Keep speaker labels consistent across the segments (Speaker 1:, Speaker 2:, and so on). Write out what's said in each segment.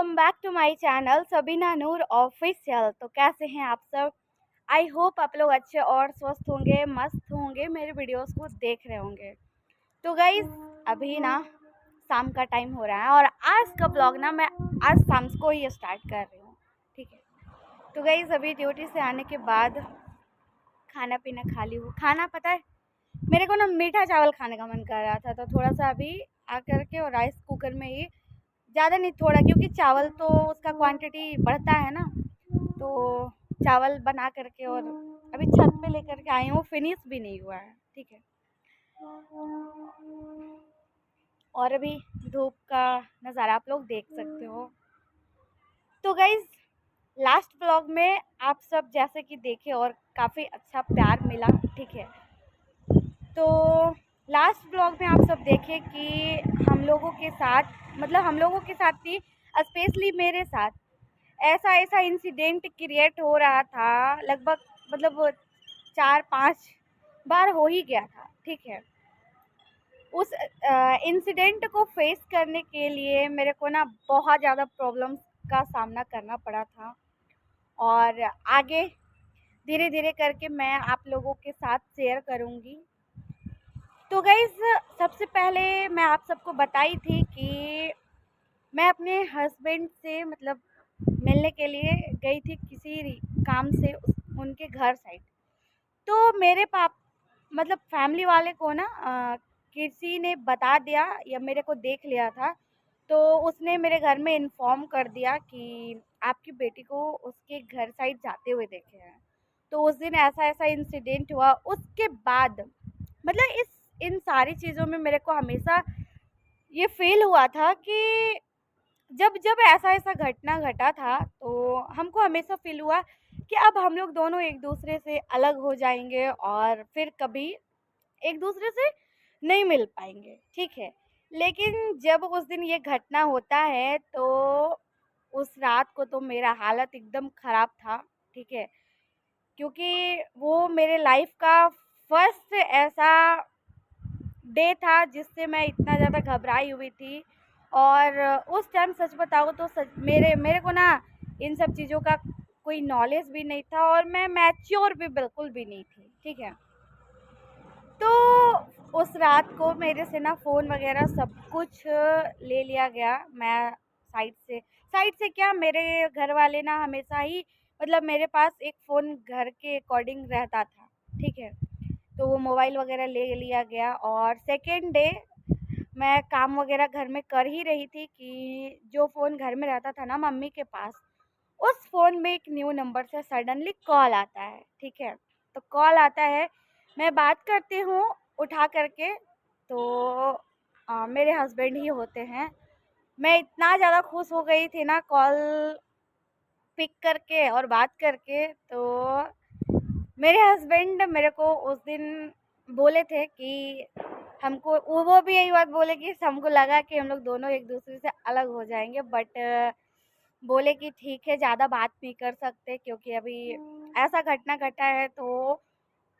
Speaker 1: Welcome back to my channel Sabina Noor official. तो कैसे हैं आप सब? आई होप आप लोग अच्छे और स्वस्थ होंगे, मस्त होंगे, मेरे वीडियोस को देख रहे होंगे। तो गाइज अभी ना शाम का टाइम हो रहा है और आज का ब्लॉग ना मैं आज शाम को ही स्टार्ट कर रही हूँ। ठीक है, तो गाइज अभी ड्यूटी से आने के बाद खाना पीना खा ली हूँ। खाना पता है मेरे को ना मीठा चावल खाने का मन कर रहा था, तो थोड़ा सा अभी आकर के और राइस कुकर में ही, ज़्यादा नहीं थोड़ा, क्योंकि चावल तो उसका क्वांटिटी बढ़ता है ना, तो चावल बना करके और अभी छत पे लेकर के आई हूँ। फिनिश भी नहीं हुआ है, ठीक है। और अभी धूप का नज़ारा आप लोग देख सकते हो। तो गाइज लास्ट ब्लॉग में आप सब जैसे कि देखे और काफ़ी अच्छा प्यार मिला, ठीक है। तो लास्ट ब्लॉग में आप सब देखे कि हम लोगों के साथ, मतलब हम लोगों के साथ ही, स्पेशली मेरे साथ ऐसा ऐसा इंसिडेंट क्रिएट हो रहा था। लगभग मतलब 4-5 बार हो ही गया था, ठीक है। उस इंसिडेंट को फेस करने के लिए मेरे को ना बहुत ज़्यादा प्रॉब्लम्स का सामना करना पड़ा था, और आगे धीरे धीरे करके मैं आप लोगों के साथ शेयर करूँगी। तो गाइज़ सबसे पहले मैं आप सबको बताई थी कि मैं अपने हस्बैंड से मतलब मिलने के लिए गई थी किसी काम से उनके घर साइड। तो मेरे पाप मतलब फैमिली वाले को ना किसी ने बता दिया या मेरे को देख लिया था, तो उसने मेरे घर में इन्फॉर्म कर दिया कि आपकी बेटी को उसके घर साइड जाते हुए देखे हैं। तो उस दिन ऐसा ऐसा इंसिडेंट हुआ। उसके बाद मतलब इस इन सारी चीज़ों में मेरे को हमेशा ये फील हुआ था कि जब जब ऐसा ऐसा घटना घटा था, तो हमको हमेशा फील हुआ कि अब हम लोग दोनों एक दूसरे से अलग हो जाएंगे और फिर कभी एक दूसरे से नहीं मिल पाएंगे, ठीक है। लेकिन जब उस दिन ये घटना होता है, तो उस रात को तो मेरा हालत एकदम ख़राब था, ठीक है। क्योंकि वो मेरे लाइफ का फर्स्ट ऐसा डे था जिससे मैं इतना ज़्यादा घबराई हुई थी। और उस टाइम सच बताऊँ तो सच मेरे मेरे को ना इन सब चीज़ों का कोई नॉलेज भी नहीं था और मैं मैच्योर भी बिल्कुल भी नहीं थी, ठीक है। तो उस रात को मेरे से ना फ़ोन वगैरह सब कुछ ले लिया गया। मैं साइड से क्या, मेरे घर वाले ना हमेशा ही मतलब मेरे पास एक फ़ोन घर के अकॉर्डिंग रहता था, ठीक है। तो वो मोबाइल वगैरह ले लिया गया और सेकेंड डे मैं काम वगैरह घर में कर ही रही थी कि जो फ़ोन घर में रहता था ना मम्मी के पास, उस फ़ोन में एक न्यू नंबर से सडनली कॉल आता है, ठीक है। तो कॉल आता है, मैं बात करती हूँ उठा करके, तो मेरे हस्बैंड ही होते हैं। मैं इतना ज़्यादा खुश हो गई थी ना कॉल पिक करके और बात करके। तो मेरे हस्बैंड मेरे को उस दिन बोले थे कि हमको वो भी यही बात बोले कि हमको लगा कि हम लोग दोनों एक दूसरे से अलग हो जाएंगे, बट बोले कि ठीक है, ज़्यादा बात नहीं कर सकते क्योंकि अभी ऐसा घटना घटा है। तो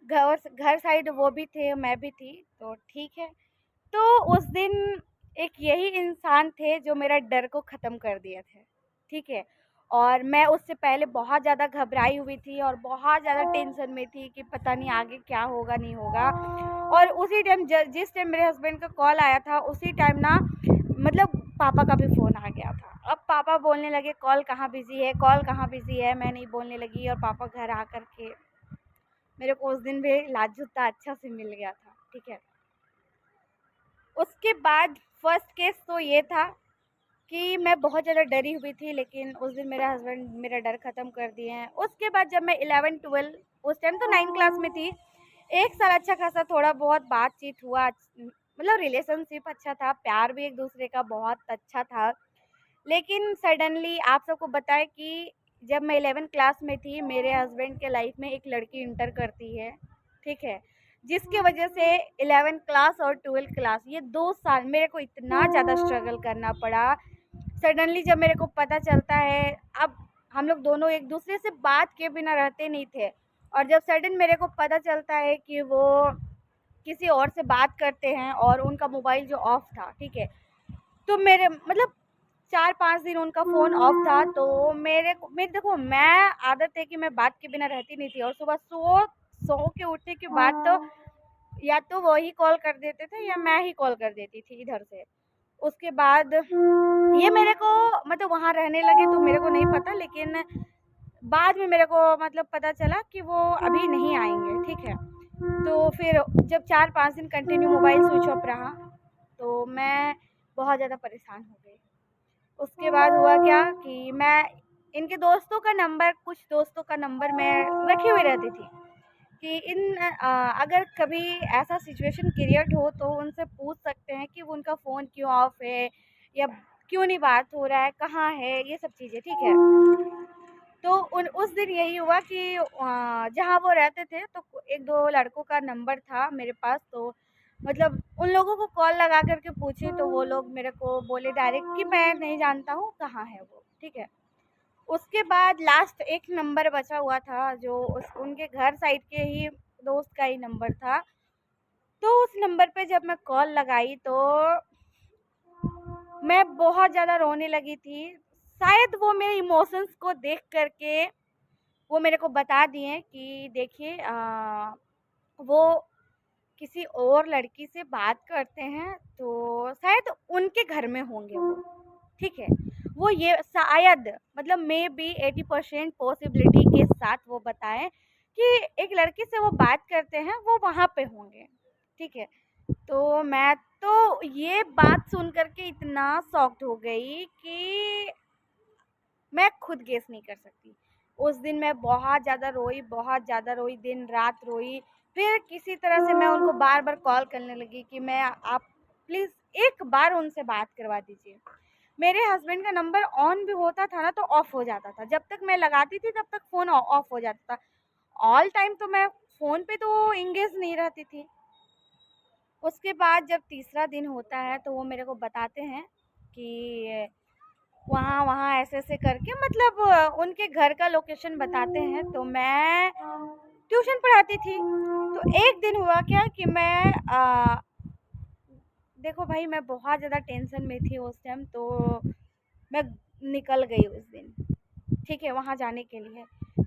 Speaker 1: घर घर साइड वो भी थे, मैं भी थी, तो ठीक है। तो उस दिन एक यही इंसान थे जो मेरा डर को ख़त्म कर दिए थे, ठीक है। और मैं उससे पहले बहुत ज़्यादा घबराई हुई थी और बहुत ज़्यादा टेंशन में थी कि पता नहीं आगे क्या होगा नहीं होगा। और उसी टाइम जिस टाइम मेरे हस्बैंड का कॉल आया था, उसी टाइम ना मतलब पापा का भी फ़ोन आ गया था। अब पापा बोलने लगे कॉल कहाँ बिज़ी है, कॉल कहाँ बिज़ी है। मैं नहीं बोलने लगी और पापा घर आ कर के मेरे को उस दिन भी लात-जूता अच्छा से मिल गया था, ठीक है। उसके बाद फर्स्ट केस तो ये था कि मैं बहुत ज़्यादा डरी हुई थी, लेकिन उस दिन मेरा हस्बैंड मेरा डर ख़त्म कर दिए हैं। उसके बाद जब मैं 11-12, उस टाइम तो 9 क्लास में थी, 1 साल अच्छा खासा थोड़ा बहुत बातचीत हुआ, मतलब रिलेशनशिप अच्छा था, प्यार भी एक दूसरे का बहुत अच्छा था। लेकिन सडनली आप सबको बताएं कि जब मैं 11 क्लास में थी, मेरे हस्बैंड के लाइफ में एक लड़की इंटर करती है, ठीक है। जिसकी वजह से 11 क्लास और 12 क्लास ये 2 साल मेरे को इतना ज़्यादा स्ट्रगल करना पड़ा। सडनली जब मेरे को पता चलता है, अब हम लोग दोनों एक दूसरे से बात किए बिना रहते नहीं थे, और जब सडन मेरे को पता चलता है कि वो किसी और से बात करते हैं और उनका मोबाइल जो ऑफ था, ठीक है। तो मेरे मतलब 4-5 दिन उनका फ़ोन ऑफ था, तो मेरी देखो, मैं आदत है कि मैं बात के बिना रहती नहीं थी, और सुबह सो के उठने के बाद तो या तो वो ही कॉल कर देते थे या मैं ही कॉल कर देती थी इधर से। उसके बाद ये मेरे को मतलब वहाँ रहने लगे तो मेरे को नहीं पता, लेकिन बाद में मेरे को मतलब पता चला कि वो अभी नहीं आएँगे, ठीक है। तो फिर जब 4-5 दिन कंटिन्यू मोबाइल स्विच ऑफ रहा, तो मैं बहुत ज़्यादा परेशान हो गई। उसके बाद हुआ क्या कि मैं इनके दोस्तों का नंबर, कुछ दोस्तों का नंबर मैं रखी हुई रहती थी कि अगर कभी ऐसा सिचुएशन क्रिएट हो तो उनसे पूछ सकते हैं कि वो उनका फ़ोन क्यों ऑफ है, या क्यों नहीं बात हो रहा है, कहाँ है, ये सब चीज़ें, ठीक है। तो उस दिन यही हुआ कि जहाँ वो रहते थे तो 1-2 लड़कों का नंबर था मेरे पास, तो मतलब उन लोगों को कॉल लगा कर के पूछी तो वो लोग मेरे को बोले डायरेक्ट कि मैं नहीं जानता हूँ कहाँ है वो, ठीक है। उसके बाद लास्ट एक नंबर बचा हुआ था जो उनके घर साइड के ही दोस्त का ही नंबर था। तो उस नंबर पे जब मैं कॉल लगाई तो मैं बहुत ज़्यादा रोने लगी थी। शायद वो मेरे इमोशंस को देख कर के वो मेरे को बता दिए कि देखिए वो किसी और लड़की से बात करते हैं, तो शायद उनके घर में होंगे वो, ठीक है। वो ये शायद मतलब मे बी 80% पॉसिबिलिटी के साथ वो बताएं कि एक लड़की से वो बात करते हैं, वो वहाँ पे होंगे, ठीक है। तो मैं तो ये बात सुन कर के इतना शॉक्ड हो गई कि मैं खुद गेस नहीं कर सकती। उस दिन मैं बहुत ज़्यादा रोई, दिन-रात रोई। फिर किसी तरह से मैं उनको बार-बार कॉल करने लगी कि मैं आप प्लीज़ एक बार उनसे बात करवा दीजिए। मेरे हस्बैंड का नंबर ऑन भी होता था ना तो ऑफ हो जाता था। जब तक मैं लगाती थी तब तक फ़ोन ऑफ हो जाता था। ऑल टाइम तो मैं फ़ोन पे तो एंगेज नहीं रहती थी। उसके बाद जब तीसरा दिन होता है तो वो मेरे को बताते हैं कि वहाँ-वहाँ ऐसे-ऐसे करके मतलब उनके घर का लोकेशन बताते हैं, तो मैं ट्यूशन पढ़ाती थी। तो एक दिन हुआ क्या कि देखो भाई, मैं बहुत ज़्यादा टेंशन में थी उस टाइम, तो मैं निकल गई उस दिन, ठीक है, वहाँ जाने के लिए।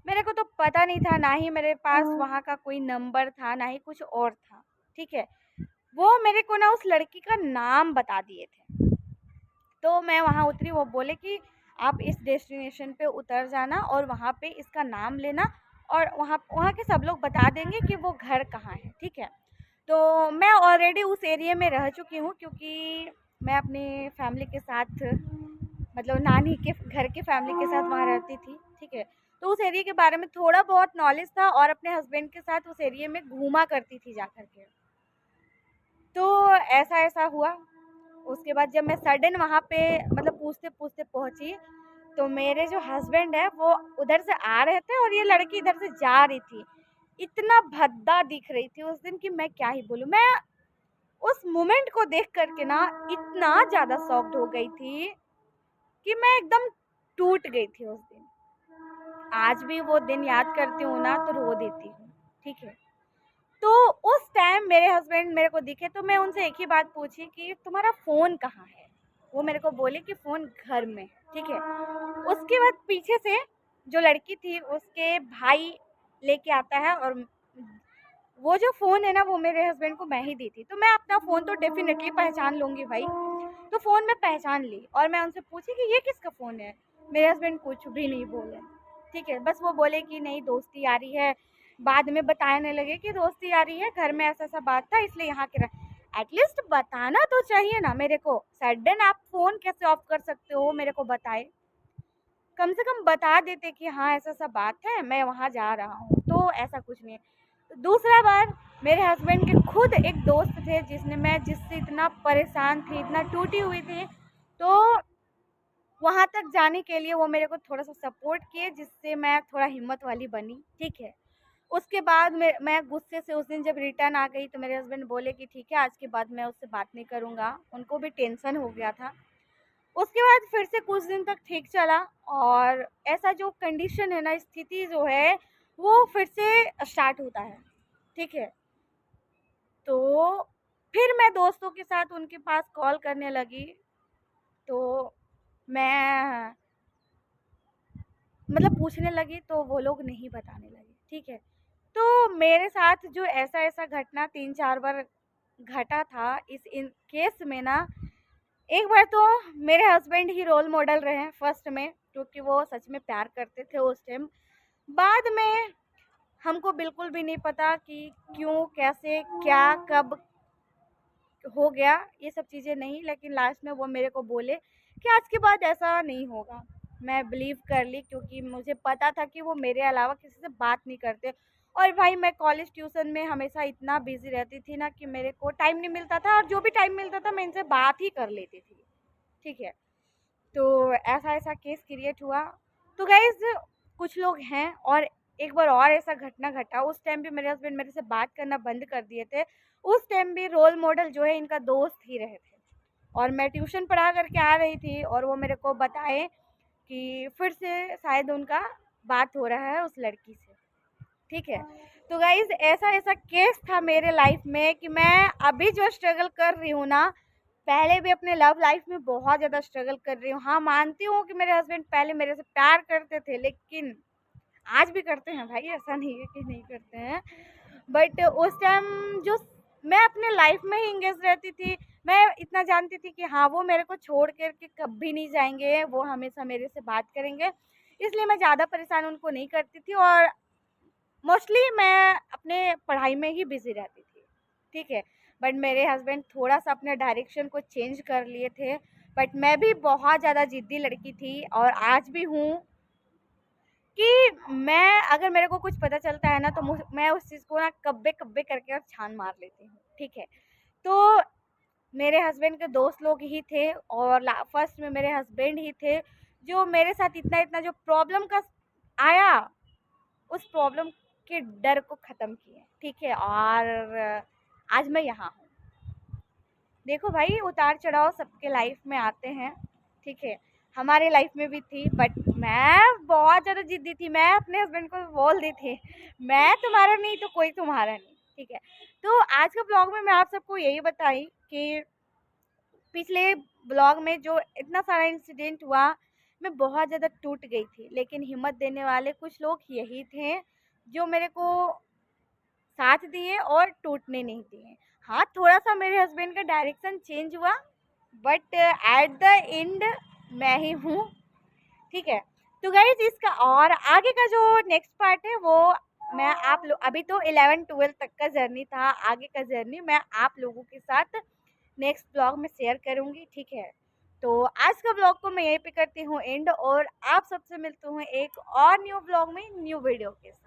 Speaker 1: मेरे को तो पता नहीं था, ना ही मेरे पास वहाँ का कोई नंबर था, ना ही कुछ और था, ठीक है। वो मेरे को ना उस लड़की का नाम बता दिए थे। तो मैं वहाँ उतरी, वो बोले कि आप इस डेस्टिनेशन पे उतर जाना और वहाँ पे इसका नाम लेना, और वहाँ वहाँ के सब लोग बता देंगे कि वो घर कहाँ है, ठीक है। तो मैं ऑलरेडी उस एरिया में रह चुकी हूँ, क्योंकि मैं अपनी फैमिली के साथ मतलब नानी के घर के फैमिली के साथ वहाँ रहती थी, ठीक है। तो उस एरिया के बारे में थोड़ा बहुत नॉलेज था, और अपने हस्बैंड के साथ उस एरिया में घूमा करती थी जा कर के। तो ऐसा-ऐसा हुआ। उसके बाद जब मैं सडन वहाँ पे मतलब पूछते-पूछते पहुँची, तो मेरे जो हस्बैंड है वो उधर से आ रहे थे और ये लड़की इधर से जा रही थी। इतना भद्दा दिख रही थी उस दिन कि मैं क्या ही बोलूँ। मैं उस मोमेंट को देख कर के ना इतना ज़्यादा शॉक्ड हो गई थी कि मैं एकदम टूट गई थी उस दिन। आज भी वो दिन याद करती हूँ ना तो रो देती हूँ, ठीक है। तो उस टाइम मेरे हस्बैंड मेरे को दिखे तो मैं उनसे एक ही बात पूछी कि तुम्हारा फ़ोन कहाँ है? वो मेरे को बोले कि फ़ोन घर में है, ठीक है। उसके बाद पीछे से जो लड़की थी उसके भाई लेके आता है, और वो जो फ़ोन है ना वो मेरे हस्बैंड को मैं ही दी थी। तो मैं अपना फ़ोन तो डेफ़िनेटली पहचान लूँगी भाई। तो फ़ोन मैं पहचान ली और मैं उनसे पूछी कि ये किसका फ़ोन है? मेरे हस्बैंड कुछ भी नहीं बोले, ठीक है। बस वो बोले कि नहीं, दोस्ती यारी है। बाद में बताने लगे कि दोस्ती यारी है, घर में ऐसा-ऐसा बात था इसलिए यहाँ के एटलीस्ट बताना तो चाहिए ना मेरे को। सडन आप फ़ोन कैसे ऑफ कर सकते हो मेरे को बताए? कम से कम बता देते कि हाँ, ऐसा-ऐसा बात है, मैं वहाँ जा रहा हूँ। तो ऐसा कुछ नहीं है। तो दूसरा बार मेरे हस्बैंड के खुद एक दोस्त थे जिससे इतना परेशान थी, इतना टूटी हुई थी, तो वहाँ तक जाने के लिए वो मेरे को थोड़ा-सा सपोर्ट किए, जिससे मैं थोड़ा हिम्मत वाली बनी, ठीक है। उसके बाद मैं गुस्से से उस दिन जब रिटर्न आ गई तो मेरे हस्बैंड बोले कि ठीक है, आज के बाद मैं उससे बात नहीं करूँगा। उनको भी टेंशन हो गया था। उसके बाद फिर से कुछ दिन तक ठीक चला, और ऐसा जो कंडीशन है ना, स्थिति जो है, वो फिर से स्टार्ट होता है, ठीक है। तो फिर मैं दोस्तों के साथ उनके पास कॉल करने लगी, तो मैं मतलब पूछने लगी तो वो लोग नहीं बताने लगे, ठीक है। तो मेरे साथ जो ऐसा-ऐसा घटना 3-4 बार घटा था इस इन केस में ना, एक बार तो मेरे हस्बैंड ही रोल मॉडल रहे हैं फर्स्ट में, क्योंकि वो सच में प्यार करते थे उस टाइम। बाद में हमको बिल्कुल भी नहीं पता कि क्यों, कैसे, क्या, कब हो गया, ये सब चीज़ें नहीं, लेकिन लास्ट में वो मेरे को बोले कि आज के बाद ऐसा नहीं होगा। मैं बिलीव कर ली, क्योंकि मुझे पता था कि वो मेरे अलावा किसी से बात नहीं करते। और भाई मैं कॉलेज ट्यूशन में हमेशा इतना बिजी रहती थी ना कि मेरे को टाइम नहीं मिलता था, और जो भी टाइम मिलता था मैं इनसे बात ही कर लेती थी, ठीक है। तो ऐसा-ऐसा केस क्रिएट हुआ। तो गाइज़ कुछ लोग हैं, और एक बार और ऐसा घटना घटा, उस टाइम भी मेरे हस्बैंड मेरे से बात करना बंद कर दिए थे। उस टाइम भी रोल मॉडल जो है इनका दोस्त ही रहे थे, और मैं ट्यूशन पढ़ा करके आ रही थी और वो मेरे को बताए कि फिर से शायद उनका बात हो रहा है उस लड़की से, ठीक है। तो गाइज़ ऐसा-ऐसा केस था मेरे लाइफ में कि मैं अभी जो स्ट्रगल कर रही हूँ ना, पहले भी अपने लव लाइफ में बहुत ज़्यादा स्ट्रगल कर रही हूँ। हाँ, मानती हूँ कि मेरे हस्बैंड पहले मेरे से प्यार करते थे, लेकिन आज भी करते हैं भाई, ऐसा नहीं है कि नहीं करते हैं। बट उस टाइम जो मैं अपने लाइफ में ही एंगेज रहती थी, मैं इतना जानती थी कि हाँ, वो मेरे को छोड़ कर के कभी नहीं जाएँगे, वो हमेशा मेरे से बात करेंगे। इसलिए मैं ज़्यादा परेशान उनको नहीं करती थी, और मोस्टली मैं अपने पढ़ाई में ही बिज़ी रहती थी, ठीक है। बट मेरे हस्बैंड थोड़ा-सा अपने डायरेक्शन को चेंज कर लिए थे, बट मैं भी बहुत ज़्यादा ज़िद्दी लड़की थी, और आज भी हूँ कि मैं, अगर मेरे को कुछ पता चलता है ना, तो मैं उस चीज़ को ना कब्बे-कब्बे करके और छान मार लेती हूँ, ठीक है। तो मेरे हस्बैंड के दोस्त लोग ही थे, और फर्स्ट में मेरे हस्बैंड ही थे जो मेरे साथ इतना-इतना जो प्रॉब्लम का आया, उस प्रॉब्लम के डर को ख़त्म किए, ठीक है। और आज मैं यहाँ हूँ। देखो भाई, उतार-चढ़ाव सबके लाइफ में आते हैं, ठीक है। हमारे लाइफ में भी थी, बट मैं बहुत ज़्यादा ज़िद्दी थी। मैं अपने हस्बैंड को बोल दी थी, मैं तुम्हारा नहीं तो कोई तुम्हारा नहीं, ठीक है। तो आज के ब्लॉग में मैं आप सबको यही बताई कि पिछले ब्लॉग में जो इतना सारा इंसिडेंट हुआ, मैं बहुत ज़्यादा टूट गई थी, लेकिन हिम्मत देने वाले कुछ लोग यही थे जो मेरे को साथ दिए और टूटने नहीं दिए। हाँ, थोड़ा-सा मेरे हस्बैंड का डायरेक्शन चेंज हुआ, बट एट द एंड मैं ही हूँ, ठीक है। तो गाइज़ इसका और आगे का जो नेक्स्ट पार्ट है वो मैं आप लोग, अभी तो 11-12 तक का जर्नी था, आगे का जर्नी मैं आप लोगों के साथ नेक्स्ट ब्लॉग में शेयर करूँगी, ठीक है। तो आज का ब्लॉग को मैं यहीं पे करती हूँ एंड, और आप सबसे मिलती हूँ एक और न्यू ब्लॉग में न्यू वीडियो के साथ।